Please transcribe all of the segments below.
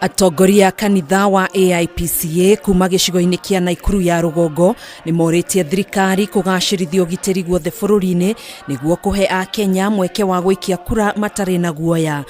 Atongoria kanitha wa AIPCA kuma gicigo-ini kia Naikuru ya rugongo ni moritie thirikari kugacirithia ugitiri guothe bururi-ini niguo kuhe a Kenya mweke wa gwikia kura matari na guoya.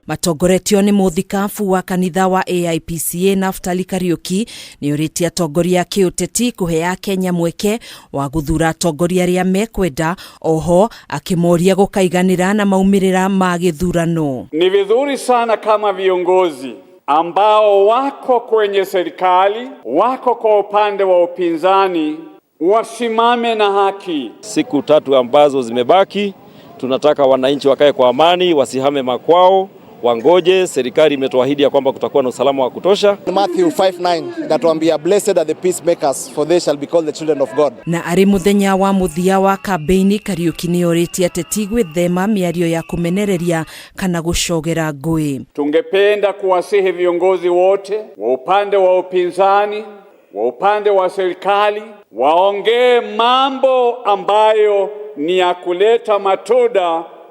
Matongoretio ni muthikabu wa kanitha wa AIPCA Naftali Kariuki ni uritie atongoria kiuteti kuhe a Kenya mweke wa guthura atongoria ria mekwenda, oho akimoria gukaiganira na maumirira ma githurano. Ni vizuri sana kama viongozi ambao wako kwenye serikali, wako kwa upande wa upinzani, wasimame na haki. Siku 3 ambazo zimebaki, tunataka wananchi wakae kwa amani, wasihame makwao, wangoje. Serikali imetuahidi ya kwamba kutakuwa na usalama wa kutosha. Matthew 5:9 natuambia blessed are the peacemakers for they shall be called the children of God. Na ari muthenya wa muthia wa kampeni Kariuki ni oritie ateti gwithema miario ya kumenereria kana gucogera ngui. Tungependa kuwasihi viongozi wote wa upande wa upinzani, wa upande wa serikali waongee mambo ambayo ni ya kuleta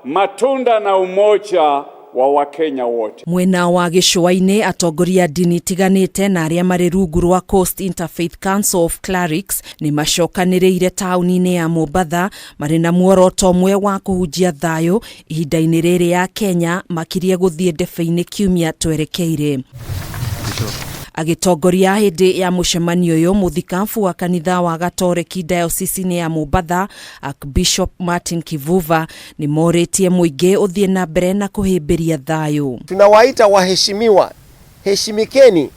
matunda na umoja wa Wakenya wote. Mwena wa gicua-ini atongoria dini tiganite na aria mari rungu rwa Coast Interfaith Council of Clerics ni macokaniriire tauni-ini ya Mombasa mari na muoroto mwe wa kuhunjia thayu ihinda-ini riri ya Kenya makirie guthie ndebe-ini kiumia twerekeire. Agitongoria hindi ya mucemanio uyu muthikabu wa kanitha wa Gatoreki diocese-ini ya Mombasa Archbishop Martin Kivuva ni moritie muingi uthie na mbere na kuhimbiria thayu. Tunawaita waheshimiwa, heshimikeni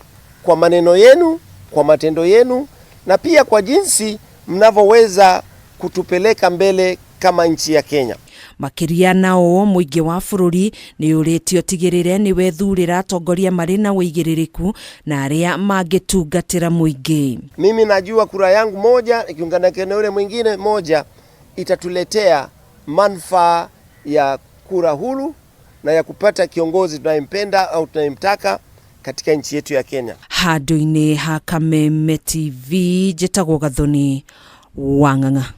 kwa maneno yenu, kwa matendo yenu na pia kwa jinsi mnavyoweza kutupeleka mbele kama nchi ya Kenya. Makiria nao muingi wa bururi ni uritio tigirire ni wethurira atongoria mari na uigiririku na aria mangitungatira muingi. Mimi najua kura yangu moja ikiungana na ule mwingine moja itatuletea manufaa ya kura huru na ya kupata kiongozi tunayempenda au tunayemtaka katika nchi yetu ya Kenya. Handu-ini ha Kameme TV, Jetagwo Gathoni, Wang'ang'a.